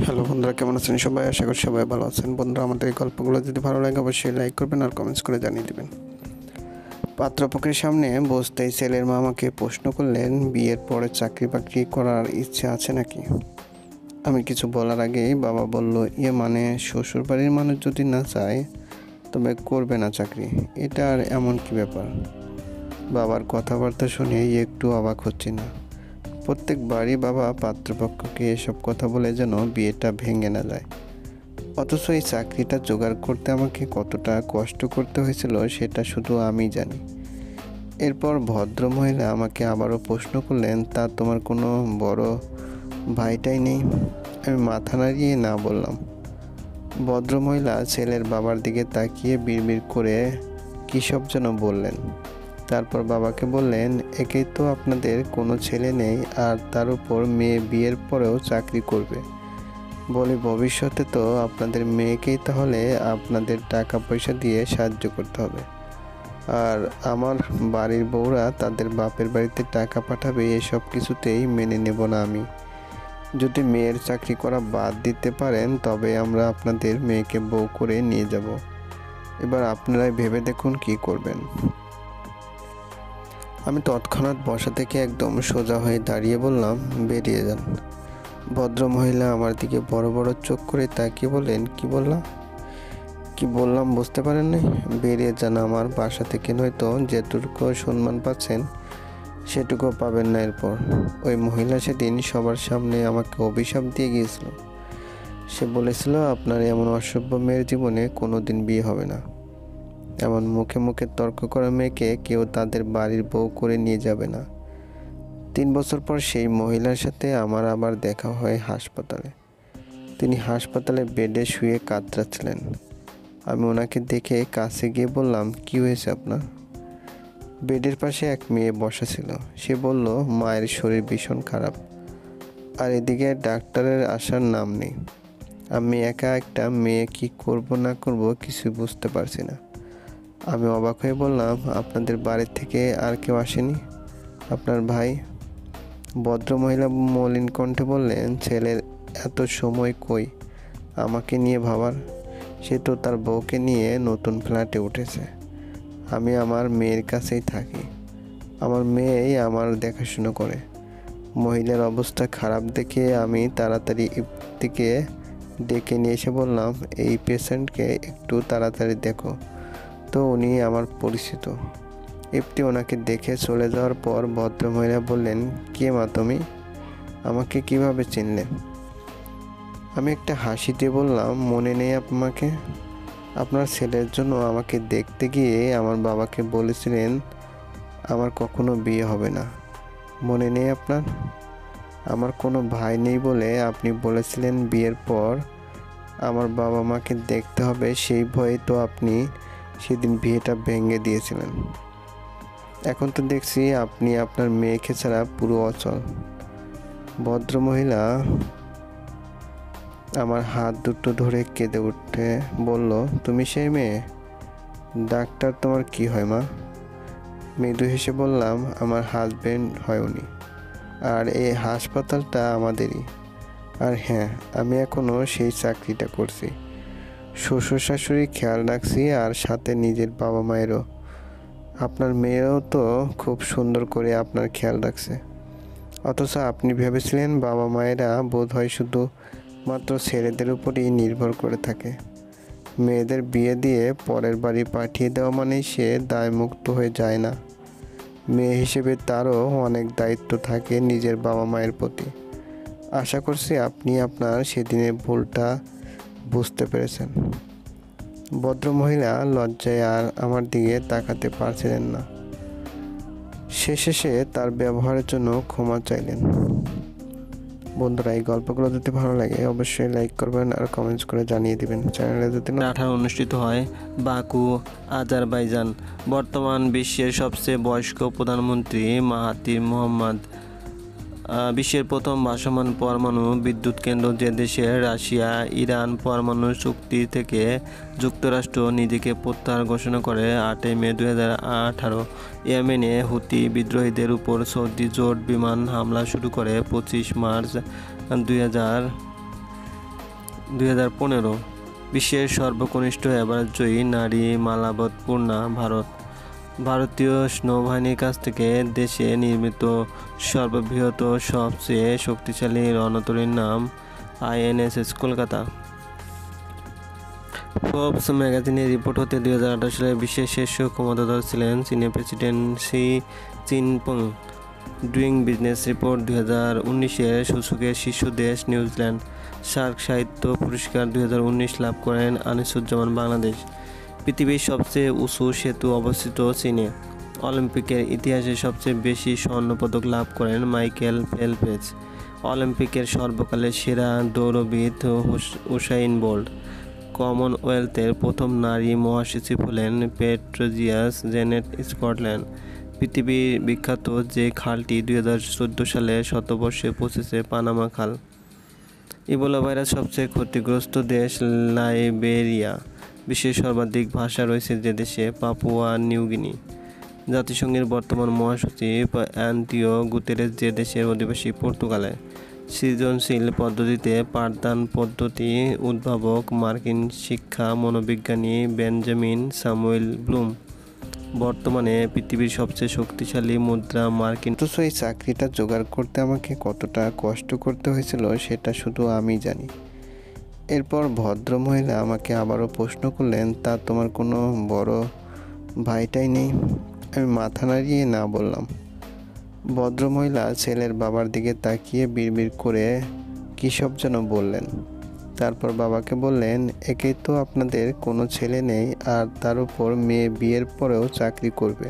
Hello বন্ধুরা, কেমন আছেন সবাই? আশা করি সবাই ভালো আছেন। বন্ধুরা, আমাদের এই গল্পগুলো যদি ভালো লাগে অবশ্যই লাইক করবেন আর কমেন্টস করে জানিয়ে দেবেন। পাত্রপক্ষের সামনে বসতেই ছেলের মা আমাকে প্রশ্ন করলেন, বিয়ের পরে চাকরি বাকরি করার ইচ্ছে আছে নাকি? আমি কিছু বলার আগেই বাবা বলল, মানে শ্বশুর বাড়ির মানুষ যদি না চায় তবে করবে না চাকরি, এটা আর এমন কি ব্যাপার? বাবার কথাবার্তা শুনে একটু অবাক হচ্ছি না। প্রত্যেকবারই বাবা পাত্রপক্ষকে এসব কথা বলে যেন বিয়েটা ভেঙে না যায়। অথচ এই চাকরিটা জোগাড় করতে আমাকে কতটা কষ্ট করতে হয়েছিল সেটা শুধু আমিই জানি। এরপর ভদ্রমহিলা আমাকে আবারও প্রশ্ন করলেন, তা তোমার কোনো বড় ভাইটাই নেই? আমি মাথা নাড়িয়ে না বললাম। ভদ্রমহিলা ছেলের বাবার দিকে তাকিয়ে বিড়বিড় করে কী সব যেন বললেন। তারপর বাবাকে বললেন, একেই তো আপনাদের কোনো ছেলে নেই, আর তার উপর মেয়ে বিয়ের পরেও চাকরি করবে। বলি, ভবিষ্যতে তো আপনাদের মেয়েকেই তাহলে আপনাদের টাকা পয়সা দিয়ে সাহায্য করতে হবে, আর আমার বাড়ির বউরা তাদের বাপের বাড়িতে টাকা পাঠাবে, এসব কিছুতেই মেনে নেব না আমি। যদি মেয়ের চাকরি করা বাদ দিতে পারেন তবে আমরা আপনাদের মেয়েকে বউ করে নিয়ে যাব। এবার আপনারাই ভেবে দেখুন কি করবেন। আমি তৎক্ষণাৎ বসা থেকে একদম সোজা হয়ে দাঁড়িয়ে বললাম, বেরিয়ে যান। ভদ্রমহিলা আমার দিকে বড় বড় চোখ করে তাকিয়ে বললেন, কি বললাম বুঝতে পারেন নাই? বেরিয়ে যান আমার বাসা থেকে, নয়তো যেটুকু সম্মান পাচ্ছেন সেটুকু পাবেন না এরপর। ওই মহিলা সেদিন সবার সামনে আমাকে অভিশাপ দিয়ে গিয়েছিল। সে বলেছিল, আপনার এমন অসভ্য মেয়ের জীবনে কোনো দিন বিয়ে হবে না। এমন মুখে মুখে তর্ক করা মেয়েকে কেউ তাদের বাড়ির বউ করে নিয়ে যাবে না। 3 বছর পর সেই মহিলার সাথে আমার আবার দেখা হয় হাসপাতালে। তিনি হাসপাতালে বেডে শুয়ে কাতরাচ্ছিলেন। আমি ওনাকে দেখে কাছে গিয়ে বললাম, কি হয়েছে আপনার? বেডের পাশে এক মেয়ে বসা ছিল। সে বলল, মায়ের শরীর ভীষণ খারাপ, আর এদিকে ডাক্তারের আসার নাম নেই। আমি একা একটা মেয়ে, কি করব না করব কিছুই বুঝতে পারছি না। আমি অবাক হয়ে বললাম, আপনাদের বাড়ি থেকে আর কেউ আসেনি? আপনার ভাই? ভদ্রমহিলা মলিন কণ্ঠে বললেন, ছেলের এত সময় কই আমাকে নিয়ে ভাবার? সে তো তার বউকে নিয়ে নতুন ফ্ল্যাটে উঠেছে। আমি আমার মেয়ের কাছেই থাকি, আমার মেয়েই আমার দেখাশুনো করে। মহিলার অবস্থা খারাপ দেখে আমি তাড়াতাড়ি ইপ্তিকে ডেকে নিয়ে এসে বললাম, এই পেশেন্টকে একটু তাড়াতাড়ি দেখো তো, উনি আমার পরিচিত। ইপ্তি ওনাকে দেখে চলে যাওয়ার পর ভদ্রমহিলা বললেন, কে মা তুমি? আমাকে কিভাবে চিনলে? আমি একটা হাসি দিয়ে বললাম, মনে নেই আমাকে? আপনার ছেলের জন্য আমাকে দেখতে গিয়ে আমার বাবাকে বলেছিলেন আমার কখনো বিয়ে হবে না, মনে নেই আপনার? আমার কোনো ভাই নেই বলে আপনি বলেছিলেন বিয়ের পর আমার বাবা মাকে দেখতে হবে, সেই ভয়ে তো আপনি সেদিন বিয়েটা ভেঙে দিয়েছিলেন। এখন তো দেখছি আপনি আপনার মেয়েকে ছাড়া পুরো অচল। ভদ্রমহিলা আমার হাত দুটো ধরে কেঁদে উঠে বলল, তুমি সেই মেয়ে? ডাক্তার তোমার কি হয় মা? মৃদু হেসে বললাম, আমার হাজবেন্ড হয় উনি, আর এই হাসপাতালটা আমাদেরই। আর হ্যাঁ, আমি এখনও সেই চাকরিটা করছি, শ্বশুর শাশুড়ি খেয়াল রাখছি, আর সাথে নিজের বাবা মায়েরও। আপনার মেয়েও তো খুব সুন্দর করে আপনার খেয়াল রাখছে। অথচ আপনি ভেবেছিলেন বাবা মায়েরা বোধ হয় শুধু মাত্র ছেলেদের উপরই নির্ভর করে থাকে। মেয়েদের বিয়ে দিয়ে পরের বাড়ি পাঠিয়ে দেওয়া মানেই সে দায়মুক্ত হয়ে যায় না। মেয়ে হিসেবে তারও অনেক দায়িত্ব থাকে নিজের বাবা মায়ের প্রতি। আশা করছি আপনি আপনার সেদিনের ভুলটা বুঝতে পেরেছেন। ভদ্রমহিলা লজ্জায় আর আমার দিকে তাকাতে পারছিলেন না। শেষে তার ব্যবহারের জন্য ক্ষমা চাইলেন। বন্ধুরা, এই গল্পগুলো যদি ভালো লাগে অবশ্যই লাইক করবেন আর কমেন্টস করে জানিয়ে দিবেন। চ্যানেলে যদি 18 অনুষ্ঠিত হয় বাকু, আজারবাইজান। বর্তমান বিশ্বের সবচেয়ে বয়স্ক প্রধানমন্ত্রী মাহাতির মোহাম্মদ বিশ্বের প্রথম ভাসমান পরমাণু বিদ্যুৎ কেন্দ্র যে দেশের রাশিয়া ইরান পরমাণু চুক্তি থেকে যুক্তরাষ্ট্র নিজেকে প্রত্যাহার ঘোষণা করে 8 মে 2018। ইয়েমেনে হুতি বিদ্রোহীদের উপর সৌদি জোট বিমান হামলা শুরু করে 25 মার্চ 2015 বিশ্বের সর্বকনিষ্ঠ এভারেস্ট জয়ী নারী মালাবত পূর্ণা ভারতীয় নৌবাহিনীর কাছ থেকে দেশে নির্মিত সর্ববৃহৎ ও সবচেয়ে শক্তিশালী রণতরীর নাম INSS কলকাতা। ফোর্বস ম্যাগাজিনের রিপোর্ট হতে 2018 সালে বিশ্বের শীর্ষ ক্ষমতাধর ছিলেন চীনের president Xi Jinping. Doing business report 2019-এর সূচকের শীর্ষ দেশ নিউজিল্যান্ড। শার্ক সাহিত্য পুরস্কার 2019 লাভ করেন আনিসুজ্জামান বাংলাদেশ। পৃথিবীর সবচেয়ে উঁচু সেতু অবস্থিত চীনে। অলিম্পিকের ইতিহাসে সবচেয়ে বেশি স্বর্ণপদক লাভ করেন মাইকেল ফেলপস। অলিম্পিকের সর্বকালের সেরা দৌড়বিদ উসাইন বোল্ট। কমনওয়েলথের প্রথম নারী মহাসচিব হলেন পেট্রোজিয়াস জেনেট স্কটল্যান্ড। পৃথিবীর বিখ্যাত যে খালটি 2014 সালে শতবর্ষে পৌঁছেছে পানামা খাল। ইবোলা ভাইরাস সবচেয়ে ক্ষতিগ্রস্ত দেশ লাইবেরিয়া। বিশ্বের সর্বাধিক ভাষা রয়েছে যে দেশে পাপুয়া নিউগিনি। জাতিসংঘের বর্তমান মহাসচিব অ্যান্টিও গুতেরেস যে দেশের অধিবাসী পর্তুগালে। সৃজনশীল পদ্ধতিতে পাঠদান পদ্ধতি উদ্ভাবক মার্কিন শিক্ষা মনোবিজ্ঞানী বেঞ্জামিন স্যামুয়েল ব্লুম। বর্তমানে পৃথিবীর সবচেয়ে শক্তিশালী মুদ্রা মার্কিন। অথচ এই চাকরিটা জোগাড় করতে আমাকে কতটা কষ্ট করতে হয়েছিল সেটা শুধু আমি জানি। এরপর ভদ্রমহিলা আমাকে আবারও প্রশ্ন করলেন, তা তোমার কোনো বড় ভাইটাই নেই? আমি মাথা নাড়িয়ে না বললাম। ভদ্রমহিলা ছেলের বাবার দিকে তাকিয়ে বিড়বিড় করে কী সব যেন বললেন। তারপর বাবাকে বললেন, একেই তো আপনাদের কোনো ছেলে নেই, আর তার উপর মেয়ে বিয়ের পরেও চাকরি করবে।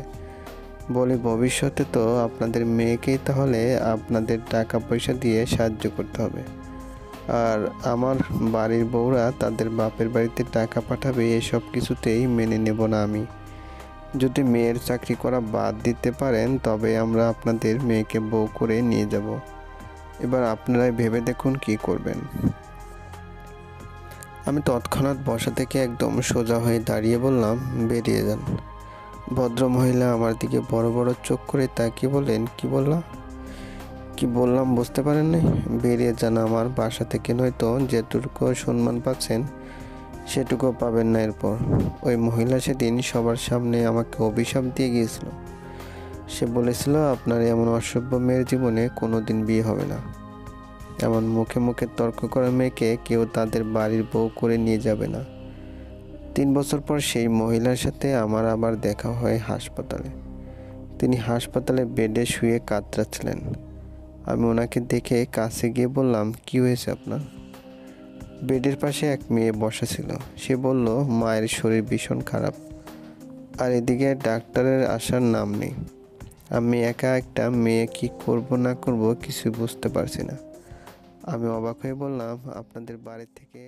বলি, ভবিষ্যতে তো আপনাদের মেয়েকেই তাহলে আপনাদের টাকা পয়সা দিয়ে সাহায্য করতে হবে, আর আমার বাড়ির বউরা তাদের বাপের বাড়িতে টাকা পাঠাবে, এসব কিছুতেই মেনে নেব না আমি। যদি মেয়ের চাকরি করা বাদ দিতে পারেন তবে আমরা আপনাদের মেয়েকে বউ করে নিয়ে যাব। এবার আপনারাই ভেবে দেখুন কি করবেন। আমি তৎক্ষণাৎ বসা থেকে একদম সোজা হয়ে দাঁড়িয়ে বললাম, বেরিয়ে যান। ভদ্রমহিলা আমার দিকে বড় বড় চোখ করে তাকিয়ে বললেন, কি বললাম বুঝতে পারেন নাই? বেরিয়ে যান আমার বাসা থেকে, নয়তো যেটুকু সম্মান পাচ্ছেন সেটুকু পাবেন না এরপর। ওই মহিলা সেদিন সবার সামনে আমাকে অভিশাপ দিয়ে গিয়েছিল। সে বলেছিল, আপনার এমন অসভ্য মেয়ের জীবনে কোনো দিন বিয়ে হবে না। এমন মুখে মুখে তর্ক করা মেয়েকে কেউ তাদের বাড়ির বউ করে নিয়ে যাবে না। 3 বছর পর সেই মহিলার সাথে আমার আবার দেখা হয় হাসপাতালে। তিনি হাসপাতালে বেডে শুয়ে কাতরাচ্ছিলেন। আমি ওনাকে দেখে কাছে গিয়ে বললাম, কি হয়েছে আপনার? বেডের পাশে এক মেয়ে বসা ছিল। সে বলল, মায়ের শরীর ভীষণ খারাপ, আর এদিকে ডাক্তারের আসার নাম নেই। আমি একা একটা মেয়ে, কি করব না করব কিছু বুঝতে পারছি না। আমি অবাক হয়ে বললাম, আপনাদের বাড়ি থেকে